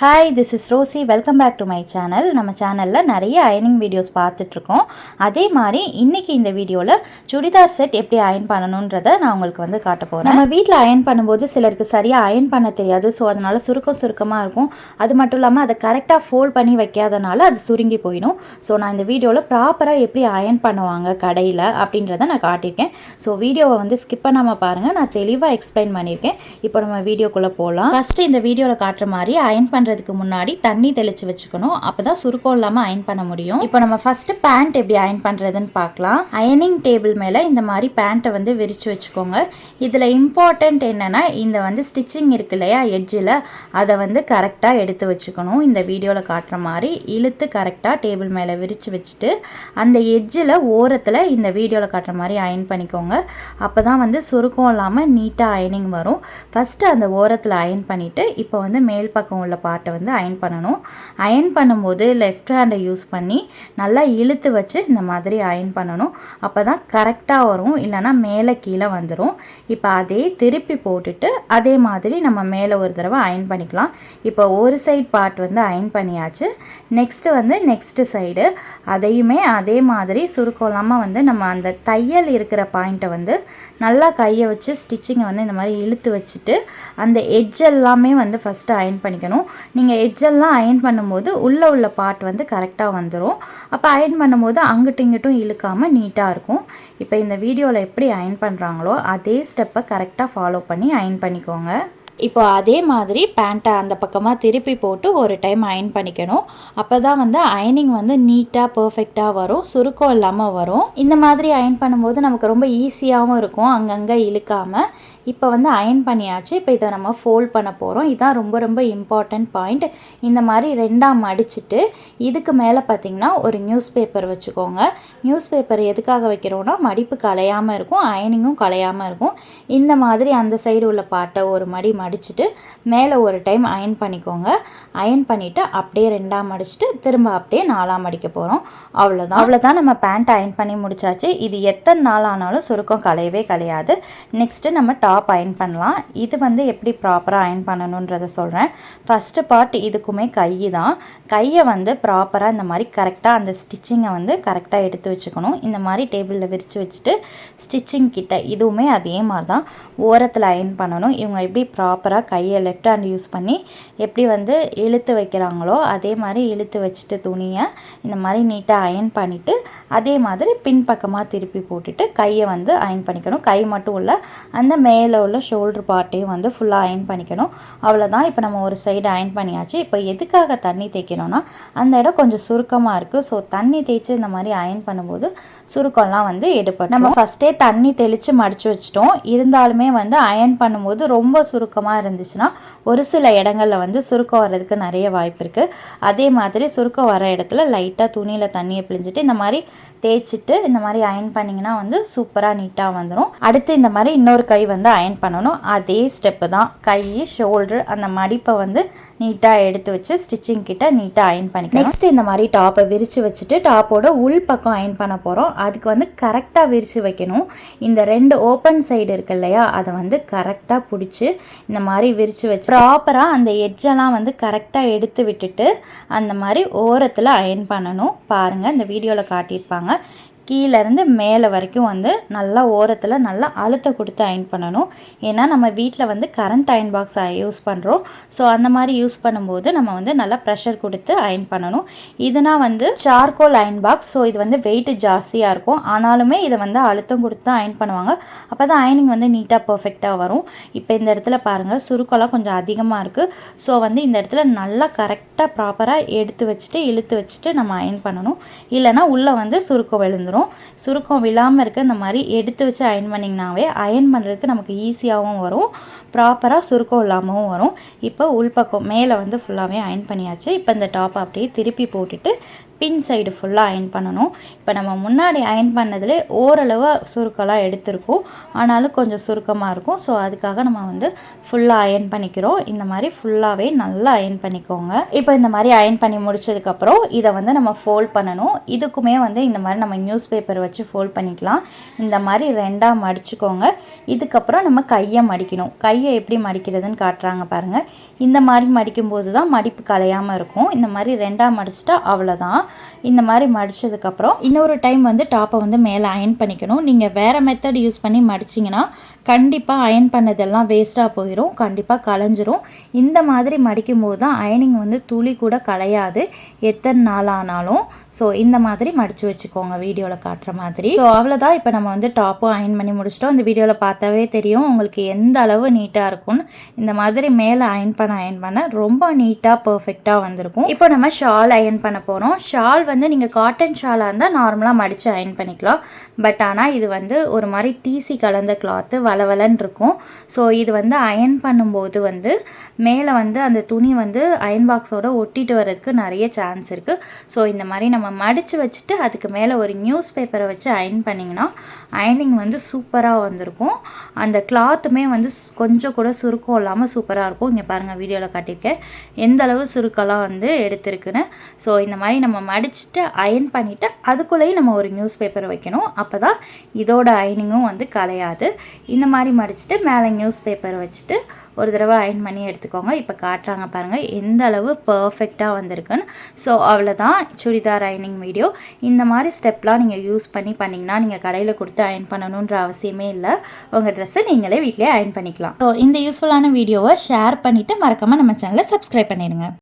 Hi, this is Rosie. Welcome back to my channel. நம்ம சேனலில் நிறைய அயனிங் வீடியோஸ் பார்த்துட்ருக்கோம். அதே மாதிரி இன்றைக்கி இந்த வீடியோவில் சுடிதார் செட் எப்படி அயன் பண்ணணுன்றதை நான் உங்களுக்கு காட்ட போகிறேன். நம்ம வீட்டில் அயன் பண்ணும்போது சிலருக்கு சரியாக அயன் பண்ண தெரியாது. ஸோ அதனால் சுருக்கமாக இருக்கும். அது மட்டும் இல்லாமல் அதை கரெக்டாக ஃபோல்ட் பண்ணி வைக்காதனால அது சுருங்கி போயிடும். ஸோ நான் இந்த வீடியோவில் ப்ராப்பராக எப்படி அயன் பண்ணுவாங்க கடையில் அப்படின்றத நான் காட்டியிருக்கேன். ஸோ வீடியோவை ஸ்கிப் பண்ணாமல் பாருங்கள். நான் தெளிவாக எக்ஸ்பிளைன் பண்ணியிருக்கேன். இப்போ நம்ம வீடியோக்குள்ளே போகலாம். ஃபஸ்ட்டு இந்த வீடியோவில் காட்டுற மாதிரி அயன் பண்ணுறதுக்கு முன்னாடி தண்ணி தெளித்து வச்சுக்கணும். அப்போ தான் சுருக்கம் இல்லாமல் அயன் பண்ண முடியும். இப்போ நம்ம ஃபஸ்ட்டு பேண்ட் எப்படி அயன் பண்ணுறதுன்னு பார்க்கலாம். அயனிங் டேபிள் மேலே இந்த மாதிரி பேண்ட்டை விரித்து வச்சுக்கோங்க. இதில் இம்பார்ட்டண்ட் என்னென்னா இந்த ஸ்டிச்சிங் இருக்கு இல்லையா, எட்ஜில் அதை கரெக்டாக எடுத்து வச்சுக்கணும். இந்த வீடியோவில் காட்டுற மாதிரி இழுத்து கரெக்டாக டேபிள் மேலே விரித்து வச்சுட்டு அந்த எட்ஜில் ஓரத்தில் இந்த வீடியோவில் காட்டுற மாதிரி அயன் பண்ணிக்கோங்க. அப்போ தான் சுருக்கம் இல்லாமல் நீட்டாக அயனிங் வரும். ஃபஸ்ட்டு அந்த ஓரத்தில் அயன் பண்ணிவிட்டு இப்போ மேல் பக்கம் உள்ள பார்ட்டை அயன் பண்ணணும். அயன் பண்ணும்போது லெஃப்ட் ஹேண்டை யூஸ் பண்ணி நல்லா இழுத்து வச்சு இந்த மாதிரி அயன் பண்ணணும். அப்போ தான் கரெக்டாக வரும், இல்லைனா மேலே கீழே வந்துடும். இப்போ அதே திருப்பி போட்டுட்டு அதே மாதிரி நம்ம மேலே ஒரு தடவை அயன் பண்ணிக்கலாம். இப்போ ஒரு சைடு பார்ட் அயன் பண்ணியாச்சு. நெக்ஸ்ட்டு சைடு அதையுமே அதே மாதிரி சுருக்கம் இல்லாமல் நம்ம அந்த தையல் இருக்கிற பாயிண்ட்டை நல்லா கையை வச்சு ஸ்டிச்சிங்கை இந்த மாதிரி இழுத்து வச்சுட்டு அந்த எட்ஜ் எல்லாமே ஃபஸ்ட்டு அயன் பண்ணிக்கணும். நீங்கள் எட்ஜெல்லாம் அயன் பண்ணும்போது உள்ளே உள்ள பார்ட் கரெக்டாக வந்துடும். அப்போ அயன் பண்ணும்போது அங்கிட்டும் இங்கிட்டும் இழுக்காமல் நீட்டாக இருக்கும். இப்போ இந்த வீடியோவில் எப்படி அயன் பண்ணுறாங்களோ அதே ஸ்டெப்பை கரெக்டாக ஃபாலோ பண்ணி அயன் பண்ணிக்கோங்க. இப்போ அதே மாதிரி பேண்ட்டை அந்த பக்கமாக திருப்பி போட்டு ஒரு டைம் அயன் பண்ணிக்கணும். அப்போ தான் அயனிங் நீட்டாக பர்ஃபெக்டாக வரும், சுருக்கம் இல்லாமல் வரும். இந்த மாதிரி அயன் பண்ணும்போது நமக்கு ரொம்ப ஈஸியாகவும் இருக்கும், அங்கங்கே இழுக்காமல். இப்போ அயன் பண்ணியாச்சு. இப்போ இதை நம்ம ஃபோல்ட் பண்ண போகிறோம். இதுதான் ரொம்ப ரொம்ப இம்பார்ட்டண்ட் பாயிண்ட். இந்த மாதிரி ரெண்டாக மடிச்சுட்டு இதுக்கு மேலே பார்த்திங்கன்னா ஒரு நியூஸ் பேப்பர் வச்சுக்கோங்க. நியூஸ் பேப்பர் எதுக்காக வைக்கிறோன்னா மடிப்பு கலையாமல் இருக்கும், அயனிங்கும் கலையாமல் இருக்கும். இந்த மாதிரி அந்த சைடு உள்ள பார்ட்டை ஒரு மடிச்சுட்டு மேலே ஒரு டைம் அயன் பண்ணிக்கோங்க. அயன் பண்ணிவிட்டு அப்படியே ரெண்டாக மடிச்சுட்டு திரும்ப அப்படியே நாலாக மடிக்க போகிறோம். அவ்வளோதான் நம்ம பேண்ட் அயன் பண்ணி முடிச்சாச்சு. இது எத்தனை நாள் ஆனாலும் சுருக்கம் கலையவே கலையாது. நெக்ஸ்ட்டு நம்ம டாப் அயன் பண்ணலாம். இது எப்படி ப்ராப்பராக அயன் பண்ணணுன்றதை சொல்கிறேன். ஃபஸ்ட்டு பார்ட் இதுக்குமே கை தான். கையை ப்ராப்பராக இந்த மாதிரி கரெக்டாக அந்த ஸ்டிச்சிங்கை கரெக்டாக எடுத்து வச்சுக்கணும். இந்த மாதிரி டேபிளில் விரித்து வச்சுட்டு ஸ்டிச்சிங் கிட்ட இதுவுமே அதே மாதிரி தான் ஓரத்தில் அயன் பண்ணணும். இவங்க எப்படி ப்ராப்பராக கையை லெஃப்ட் ஹேண்ட் யூஸ் பண்ணி எப்படி இழுத்து வைக்கிறாங்களோ அதே மாதிரி இழுத்து வச்சுட்டு துணியை இந்த மாதிரி நீட்டாக அயன் பண்ணிவிட்டு அதே மாதிரி பின்பக்கமாக திருப்பி போட்டுட்டு கையை அயன் பண்ணிக்கணும். கை மட்டும் இல்லை, அந்த மேலே உள்ள ஷோல்டர் பார்ட்டையும் ஃபுல்லாக அயன் பண்ணிக்கணும். அவ்வளோதான். இப்போ நம்ம ஒரு சைடு அயன் பண்ணியாச்சு. இப்போ எதுக்காக தண்ணி தேய்க்கணும்னா அந்த இடம் கொஞ்சம் சுருக்கமாக இருக்குது. ஸோ தண்ணி தேய்ச்சி இந்த மாதிரி அயன் பண்ணும்போது சுருக்கம்லாம் எடுப்படும். நம்ம ஃபஸ்ட்டே தண்ணி தெளித்து மடித்து வச்சிட்டோம். இருந்தாலுமே அயன் பண்ணும்போது ரொம்ப சுருக்கமாக இருந்துச்சுன்னா ஒரு சில இடங்களில் சுருக்கம் வர்றதுக்கு நிறைய வாய்ப்பு இருக்குது. அதே மாதிரி சுருக்கம் வர இடத்துல லைட்டாக துணியில் தண்ணியை பிழிஞ்சிட்டு இந்த மாதிரி தேய்ச்சிட்டு இந்த மாதிரி அயன் பண்ணிங்கன்னா சூப்பராக நீட்டாக வந்துடும். அடுத்து இந்த மாதிரி இன்னொரு கை அயன் பண்ணணும். அதே ஸ்டெப்பு தான். கை, ஷோல்டர், அந்த மடிப்பை நீட்டாக எடுத்து வச்சு ஸ்டிச்சிங் கிட்ட நீட்டாக அயன் பண்ணிக்கணும். நெக்ஸ்ட் இந்த மாதிரி டாப்பை விரித்து வச்சுட்டு டாப்போட உள் பக்கம் அயன் பண்ண போகிறோம். அதுக்கு கரெக்டாக விரித்து வைக்கணும். இந்த ரெண்டு ஓப்பன் சைடு இருக்கு இல்லையா, அதை கரெக்டாக பிடிச்சி இந்த மாதிரி விரித்து வச்சு ப்ராப்பராக அந்த எட்ஜெல்லாம் கரெக்டாக எடுத்து விட்டுட்டு அந்த மாதிரி ஓரத்தில் அயன் பண்ணணும். பாருங்கள், இந்த வீடியோவில் காட்டியிருப்பாங்க. கீழேருந்து மேலே வரைக்கும் நல்லா ஓரத்தில் நல்லா அழுத்த கொடுத்து அயன் பண்ணணும். ஏன்னா நம்ம வீட்டில் கரண்ட் அயன் பாக்ஸ் யூஸ் பண்ணுறோம். ஸோ அந்த மாதிரி யூஸ் பண்ணும்போது நம்ம நல்லா ப்ரெஷர் கொடுத்து அயன் பண்ணணும். இதுனா சார்கோல் அயன் பாக்ஸ். ஸோ இது வெயிட்டு ஜாஸ்தியாக இருக்கும். ஆனாலுமே இதை அழுத்தம் கொடுத்து தான் அயன் பண்ணுவாங்க. அப்போ தான் அயனிங் நீட்டாக பர்ஃபெக்டாக வரும். இப்போ இந்த இடத்துல பாருங்கள், சுருக்கெல்லாம் கொஞ்சம் அதிகமாக இருக்குது. ஸோ இந்த இடத்துல நல்லா கரெக்டாக ப்ராப்பராக எடுத்து வச்சுட்டு இழுத்து வச்சுட்டு நம்ம அயன் பண்ணணும். இல்லைனா உள்ளே சுருக்கம் விழுந்துடும். சுருக்கம் விழாமல் இருக்க இந்த மாதிரி எடுத்து வச்சு அயன் பண்ணிங்கனாவே அயன் பண்ணுறதுக்கு நமக்கு ஈஸியாகவும் வரும், ப்ராப்பராக சுருக்கம் இல்லாமவும் வரும். இப்போ உள்பக்கம் மேலே ஃபுல்லாகவே அயன் பண்ணியாச்சு. இப்போ இந்த டாப்பை அப்படியே திருப்பி போட்டுட்டு பின் சைடு ஃபுல்லாக அயன் பண்ணணும். இப்போ நம்ம முன்னாடி அயன் பண்ணதில் ஓரளவு சுருக்கெல்லாம் எடுத்திருக்கோம், ஆனாலும் கொஞ்சம் சுருக்கமாக இருக்கும். ஸோ அதுக்காக நம்ம ஃபுல்லாக அயன் பண்ணிக்கிறோம். இந்த மாதிரி ஃபுல்லாகவே நல்லா அயன் பண்ணிக்கோங்க. இப்போ இந்த மாதிரி அயன் பண்ணி முடிச்சதுக்கப்புறம் இதை நம்ம ஃபோல்ட் பண்ணணும். இதுக்குமே இந்த மாதிரி நம்ம நியூஸ் பேப்பர் வச்சு ஃபோல்ட் பண்ணிக்கலாம். இந்த மாதிரி ரெண்டாக மடிச்சுக்கோங்க. இதுக்கப்புறம் நம்ம கையை மடிக்கணும். கை துணியை எப்படி மடிக்கிறதுன்னு காட்டுறாங்க பாருங்கள். இந்த மாதிரி மடிக்கும்போது தான் மடிப்பு கலையாமல் இருக்கும். இந்த மாதிரி 2ஆக மடிச்சிட்டா அவ்வளோதான். இந்த மாதிரி மடித்ததுக்கப்புறம் இன்னொரு டைம் வந்து டாப்பை வந்து மேலே அயன் பண்ணிக்கணும். நீங்கள் வேறு மெத்தட் யூஸ் பண்ணி மடிச்சிங்கன்னா கண்டிப்பாக அயன் பண்ணதெல்லாம் வேஸ்ட்டாக போயிடும், கண்டிப்பாக கலைஞ்சிரும். இந்த மாதிரி மடிக்கும்போது தான் அயனிங் வந்து துளி கூட கலையாது எத்தனை நாள் ஆனாலும். ஸோ இந்த மாதிரி மடித்து வச்சுக்கோங்க வீடியோவில் காட்டுற மாதிரி. ஸோ அவ்வளோதான். இப்போ நம்ம வந்து டாப்பும் அயன் பண்ணி முடிச்சிட்டோம். இந்த வீடியோவில் பார்த்தாவே தெரியும் உங்களுக்கு எந்த அளவு நீட்டாக இருக்கும்னு. இந்த மாதிரி மேலே அயன் பண்ண ரொம்ப நீட்டாக பர்ஃபெக்டாக வந்திருக்கும். இப்போ நம்ம ஷால் அயன் பண்ண போகிறோம். ஷால் வந்து நீங்கள் காட்டன் ஷாலாக இருந்தால் நார்மலாக மடித்து அயன் பண்ணிக்கலாம். பட் ஆனால் இது வந்து ஒரு மாதிரி டிசி கலந்த கிளாத்து வளவலன்னு இருக்கும். ஸோ இது வந்து அயன் பண்ணும்போது வந்து மேலே வந்து அந்த துணி வந்து அயன் பாக்ஸோட ஒட்டிட்டு வர்றதுக்கு நிறைய சான்ஸ் இருக்குது. ஸோ இந்த மாதிரி நம்ம மடித்து வச்சுட்டு அதுக்கு மேலே ஒரு நியூஸ் பேப்பரை வச்சு அயன் பண்ணிங்கன்னா அயனிங் வந்து சூப்பராக வந்திருக்கும். அந்த கிளாத்துமே வந்து கொஞ்சம் கூட சுருக்கம் இல்லாமல் சூப்பராக இருக்கும். இங்கே பாருங்கள் வீடியோவில் காட்டியிருக்கேன் எந்த அளவு சுருக்கெல்லாம் வந்து எடுத்திருக்குன்னு. ஸோ இந்த மாதிரி நம்ம மடிச்சுட்டு அயன் பண்ணிவிட்டு அதுக்குள்ளேயும் நம்ம ஒரு நியூஸ் பேப்பரை வைக்கணும். அப்போ தான் இதோட அயனிங்கும் வந்து கலையாது. இந்த மாதிரி மடிச்சுட்டு மேலே நியூஸ் பேப்பரை வச்சுட்டு ஒரு தடவை அயன் பண்ணி எடுத்துக்கோங்க. இப்போ காட்டுறாங்க பாருங்கள் எந்த அளவு பர்ஃபெக்டாக வந்திருக்குன்னு. ஸோ அவ்வளோதான் சுடிதார் அயனிங் வீடியோ. இந்த மாதிரி ஸ்டெப்லாம் நீங்கள் யூஸ் பண்ணிங்கன்னா நீங்கள் கடையில் கொடுத்து அயன் பண்ணணுன்ற அவசியமே இல்லை. உங்கள் ட்ரெஸ்ஸை நீங்களே வீட்டிலே அயன் பண்ணிக்கலாம். ஸோ இந்த யூஸ்ஃபுல்லான வீடியோவை ஷேர் பண்ணிவிட்டு மறக்காமல் நம்ம சேனலை சப்ஸ்கிரைப் பண்ணிடுங்க.